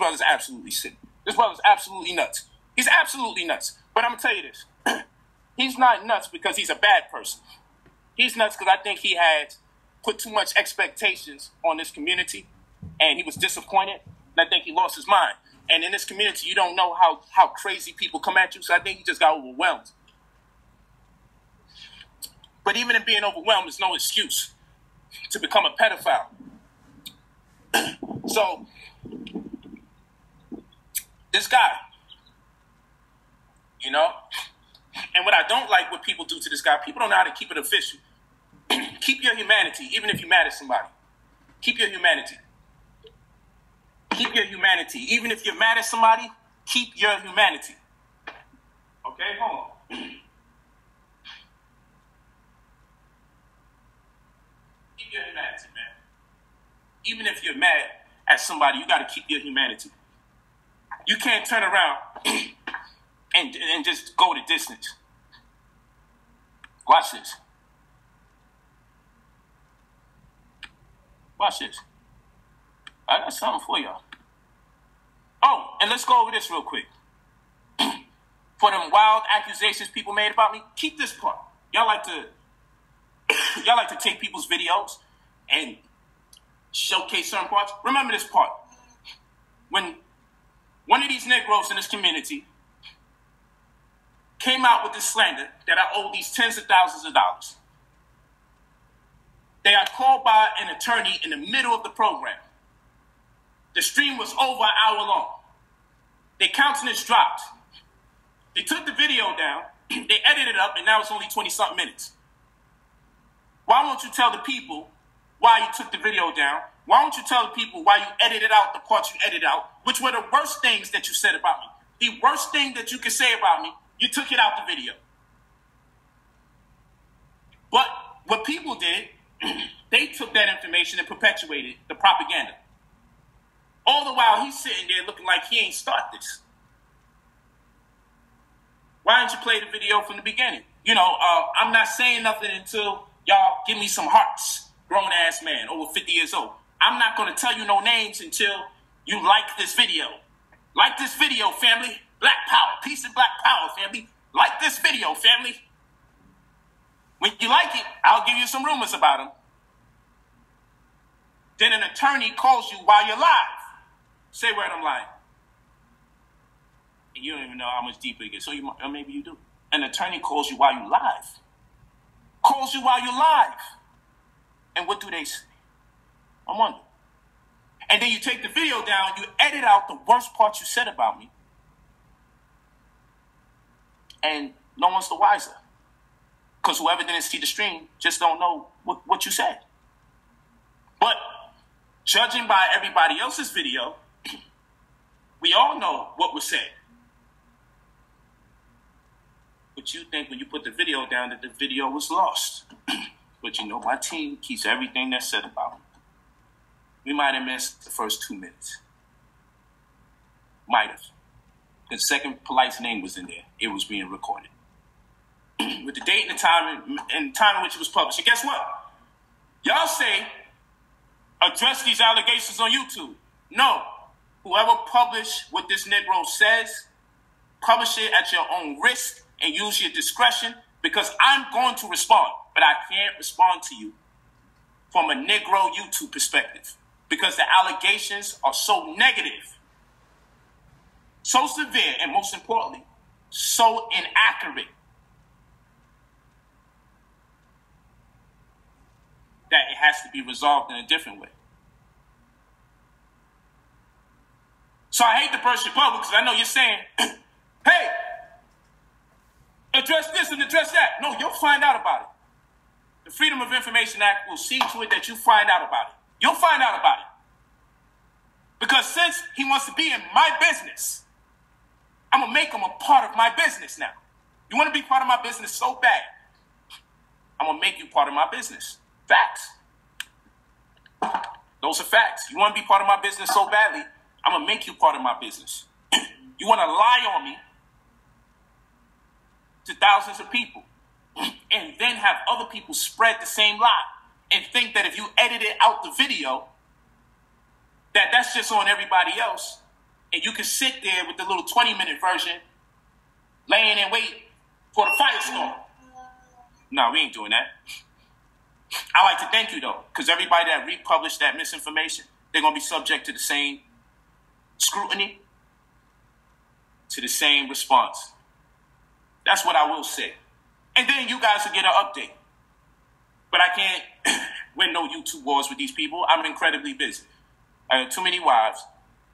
brother's absolutely sick. This brother's absolutely nuts. He's absolutely nuts. But I'm going to tell you this. He's not nuts because he's a bad person. He's nuts because I think he had put too much expectations on this community, and he was disappointed, and I think he lost his mind. And in this community, you don't know how crazy people come at you, so I think he just got overwhelmed. But even in being overwhelmed, there's no excuse to become a pedophile. So, this guy, you know, and what I don't like what people do to this guy, people don't know how to keep it official. Keep your humanity, even if you're mad at somebody. Keep your humanity. Keep your humanity. Even if you're mad at somebody, keep your humanity. Okay, hold on. Keep your humanity, man. Even if you're mad at somebody, you got to keep your humanity. You can't turn around and just go the distance. Watch this. Watch this. I got something for y'all. Oh, and let's go over this real quick. For them wild accusations people made about me, keep this part. Y'all like to take people's videos and showcase certain parts. Remember this part. When one of these Negroes in this community came out with this slander that I owe these tens of thousands of dollars, they are called by an attorney in the middle of the program. The stream was over an hour long. Their countenance dropped. They took the video down, they edited it up, and now it's only 20-something minutes. Why won't you tell the people why you took the video down? Why don't you tell the people why you edited out the parts you edited out, which were the worst things that you said about me? The worst thing that you could say about me, you took it out the video. But what people did, they took that information and perpetuated the propaganda. All the while, he's sitting there looking like he ain't start this. Why didn't you play the video from the beginning? You know, I'm not saying nothing until y'all give me some hearts. Grown-ass man, over 50 years old. I'm not going to tell you no names until you like this video. Like this video, family. Black power. Peace and black power, family. Like this video, family. When you like it, I'll give you some rumors about him. Then an attorney calls you while you're live. Say where I'm lying. And you don't even know how much deeper it gets. So or maybe you do. An attorney calls you while you're live. Calls you while you're live. And what do they say? I wonder. And then you take the video down, you edit out the worst part you said about me. And no one's the wiser. Because whoever didn't see the stream just don't know what you said. But judging by everybody else's video, we all know what was said. But you think when you put the video down that the video was lost. But you know, my team keeps everything that's said about me. We might have missed the first 2 minutes. Might have. The second Polite's name was in there. It was being recorded. With the date and the time in which it was published. And guess what? Y'all say, address these allegations on YouTube. No. Whoever published what this Negro says, publish it at your own risk and use your discretion, because I'm going to respond, but I can't respond to you from a Negro YouTube perspective because the allegations are so negative, so severe, and most importantly, so inaccurate that it has to be resolved in a different way. So I hate to burst your bubble because I know you're saying, hey, address this and address that. No, you'll find out about it. The Freedom of Information Act will see to it that you find out about it. You'll find out about it. Because since he wants to be in my business, I'm going to make him a part of my business now. You want to be part of my business so bad, I'm going to make you part of my business. Facts. Those are facts. You want to be part of my business so badly, I'm going to make you part of my business. You want to lie on me to thousands of people and then have other people spread the same lie and think that if you edited out the video, that's just on everybody else. and you can sit there with the little 20-minute version, laying and wait for the firestorm. No, we ain't doing that. I like to thank you, though, because everybody that republished that misinformation, they're going to be subject to the same scrutiny, to the same response. That's what I will say. And then you guys will get an update. But I can't win no YouTube wars with these people. I'm incredibly busy. I have too many wives.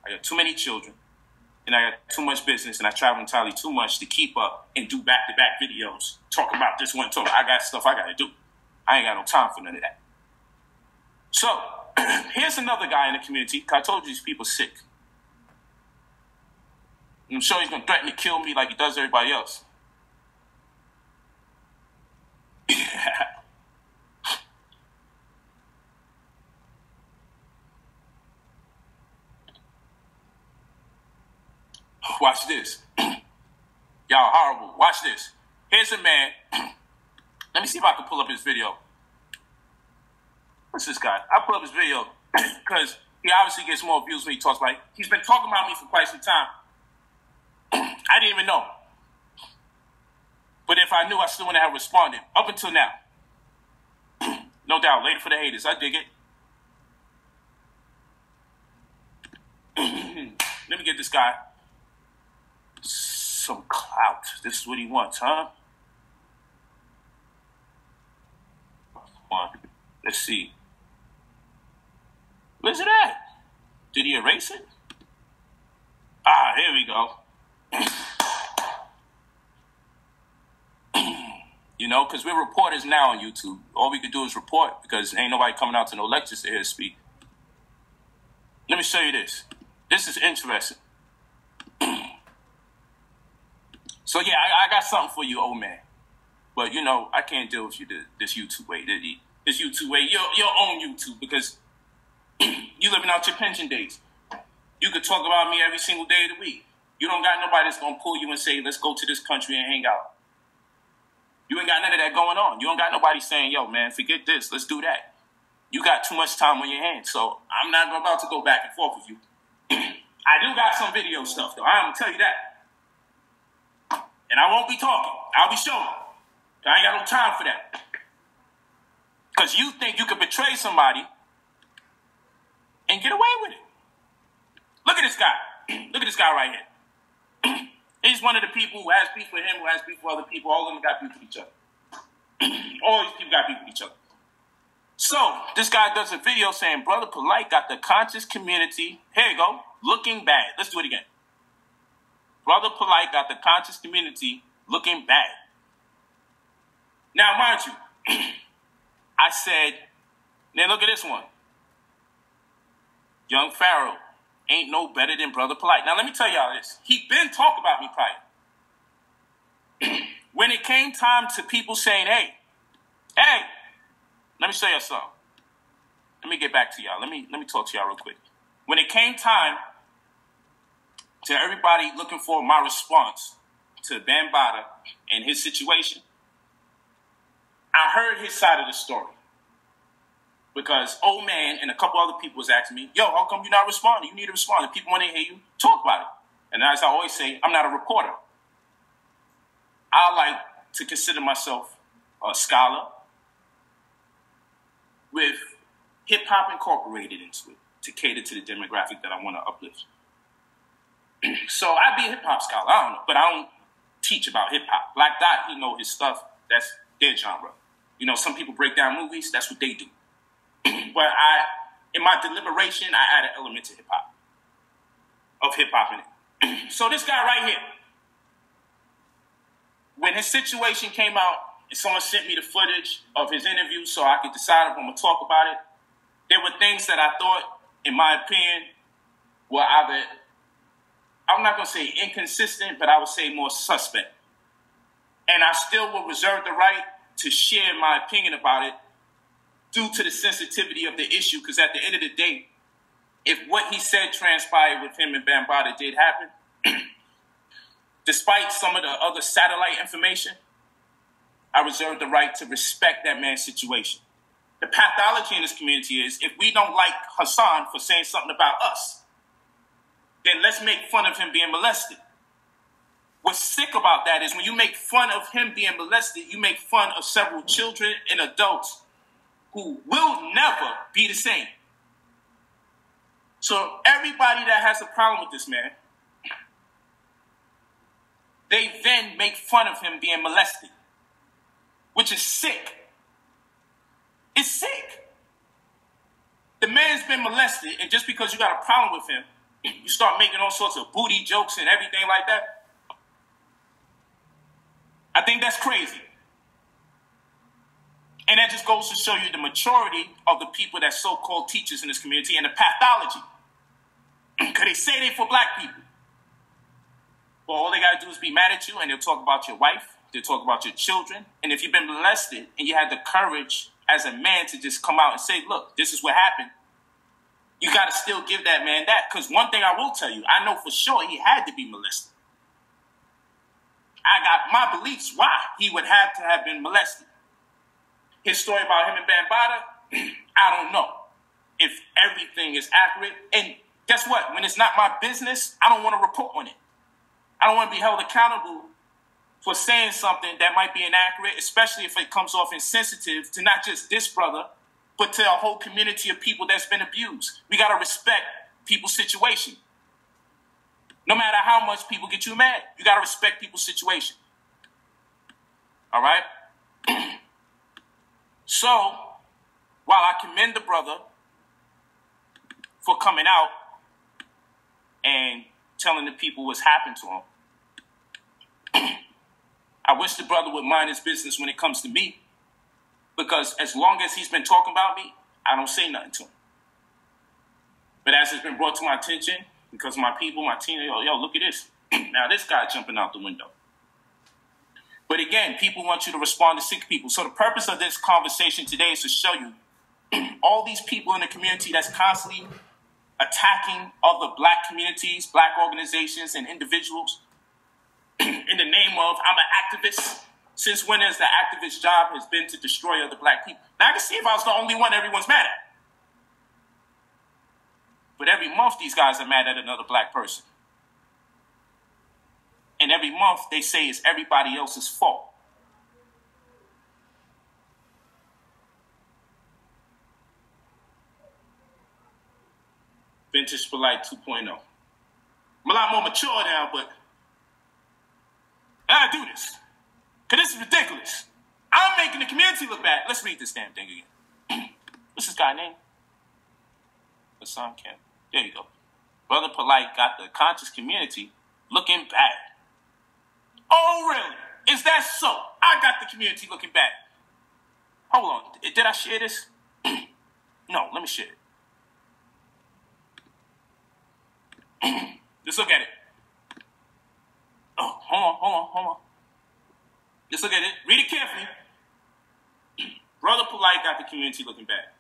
I have too many children. And I got too much business. And I travel entirely too much to keep up and do back-to-back videos. Talk about this one. I got stuff I got to do. I ain't got no time for none of that. So, here's another guy in the community. I told you these people sick. And I'm sure he's going to threaten to kill me like he does everybody else. Watch this. Y'all horrible. Watch this. Here's a man. Let me see if I can pull up his video. What's this guy? I'll pull up his video because he obviously gets more views when he talks about it. He's been talking about me for quite some time. I didn't even know. But if I knew, I still wouldn't have responded. Up until now. No doubt. Later for the haters. I dig it. Let me get this guy some clout. This is what he wants, huh? Come on. Let's see. Where's it at? Did he erase it? Ah, here we go. You know, because we're reporters now on YouTube. All we could do is report because ain't nobody coming out to no lectures to hear us speak. Let me show you this. This is interesting. So, yeah, I got something for you, old man. But, you know, I can't deal with you this YouTube way. This YouTube way, your own YouTube, because you living out your pension days. You could talk about me every single day of the week. You don't got nobody that's going to pull you and say, let's go to this country and hang out. You ain't got none of that going on. You don't got nobody saying, yo, man, forget this. Let's do that. You got too much time on your hands. So I'm not about to go back and forth with you. I do got some video stuff, though. I'm going to tell you that. And I won't be talking. I'll be showing. I ain't got no time for that. Because you think you could betray somebody and get away with it. Look at this guy. Look at this guy right here. He's one of the people who has beef with him, who has beef with other people. All of them got beef with each other. All these people got beef with each other. So, this guy does a video saying, Brother Polite got the conscious community, here you go, looking bad. Let's do it again. Brother Polite got the conscious community looking bad. Now, mind you, I said, now look at this one. Young Pharaoh ain't no better than Brother Polite. Now, let me tell y'all this. He been talking about me prior. When it came time to people saying, hey, let me show y'all something. Let me get back to y'all. Let me talk to y'all real quick. When it came time to everybody looking for my response to Bambaataa and his situation, I heard his side of the story. Because old man and a couple other people was asking me, yo, how come you're not responding? You need to respond. If people want to hear you, talk about it. And as I always say, I'm not a reporter. I like to consider myself a scholar with hip-hop incorporated into it to cater to the demographic that I want to uplift. So I'd be a hip-hop scholar. I don't know, but I don't teach about hip-hop. Like that, he know his stuff. That's their genre. You know, some people break down movies. That's what they do. But in my deliberation, I add an element to hip-hop, in it. So this guy right here, when his situation came out, and someone sent me the footage of his interview so I could decide if I'm going to talk about it, there were things that I thought, in my opinion, were either, I'm not going to say inconsistent, but I would say more suspect. And I still will reserve the right to share my opinion about it due to the sensitivity of the issue, because at the end of the day, if what he said transpired with him and Bambaataa did happen, despite some of the other satellite information, I reserve the right to respect that man's situation. The pathology in this community is if we don't like Hassan for saying something about us, then let's make fun of him being molested. What's sick about that is when you make fun of him being molested, you make fun of several children and adults who will never be the same. So everybody that has a problem with this man, they then make fun of him being molested, which is sick. It's sick. The man's been molested, and just because you got a problem with him, you start making all sorts of booty jokes and everything like that. I think that's crazy. And that just goes to show you the maturity of the people that's so-called teachers in this community and the pathology. Because they say they for black people. Well, all they got to do is be mad at you, and they'll talk about your wife. They'll talk about your children. And if you've been molested and you had the courage as a man to just come out and say, look, this is what happened, you got to still give that man that. Because one thing I will tell you, I know for sure he had to be molested. I got my beliefs why he would have to have been molested. His story about him and Bambaataa, I don't know if everything is accurate. And guess what? When it's not my business, I don't want to report on it. I don't want to be held accountable for saying something that might be inaccurate, especially if it comes off insensitive to not just this brother, but to a whole community of people that's been abused. We got to respect people's situation. No matter how much people get you mad, you got to respect people's situation. All right? So, while I commend the brother for coming out and telling the people what's happened to him, I wish the brother would mind his business when it comes to me, because as long as he's been talking about me, I don't say nothing to him. But as it's been brought to my attention, because my people, my team, yo, look at this. Now this guy jumping out the window. But again, people want you to respond to sick people. So the purpose of this conversation today is to show you all these people in the community that's constantly attacking other black communities, black organizations, and individuals in the name of, I'm an activist. Since when has the activist job has been to destroy other black people? Now I can see if I was the only one everyone's mad at. But every month these guys are mad at another black person. And every month they say it's everybody else's fault. Vintage Polite 2.0. I'm a lot more mature now, but I do this. Because this is ridiculous. I'm making the community look bad. Let's read this damn thing again. What's this guy's name? Hassan Campbell. There you go. Brother Polite got the conscious community looking bad. Oh, really? Is that so? I got the community looking bad. Hold on. Did I share this? No, let me share it. Let's look at it. Oh, hold on. Let's look at it. Read it carefully. Brother Polite got the community looking bad.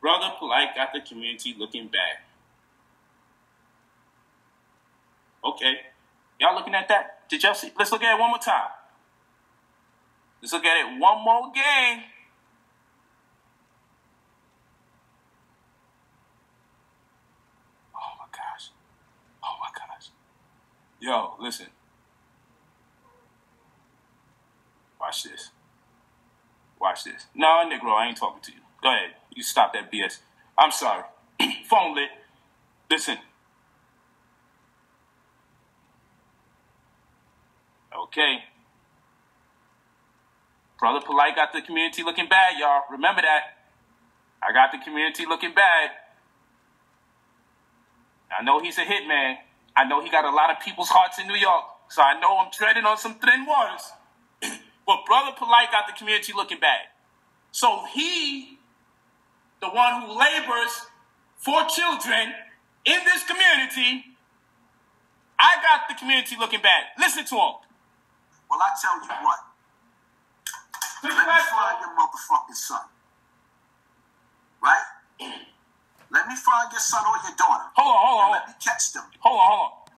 Brother Polite got the community looking bad. Okay. Y'all looking at that? Did y'all see? Let's look at it one more time. Let's look at it one more game. Oh my gosh. Yo, listen. Watch this. No, Negro, I ain't talking to you. Go ahead. You stop that BS. I'm sorry. Phone lit. Listen. Okay. Brother Polite got the community looking bad, y'all. Remember that. I got the community looking bad. I know he's a hitman. I know he got a lot of people's hearts in New York. So I know I'm treading on some thin waters. But Brother Polite got the community looking bad. So he, the one who labors for children in this community, I got the community looking bad. Listen to him. Well, I tell you what. Let me find your motherfucking son. Right? Let me find your son or your daughter. Hold on. Let me catch them. Hold on.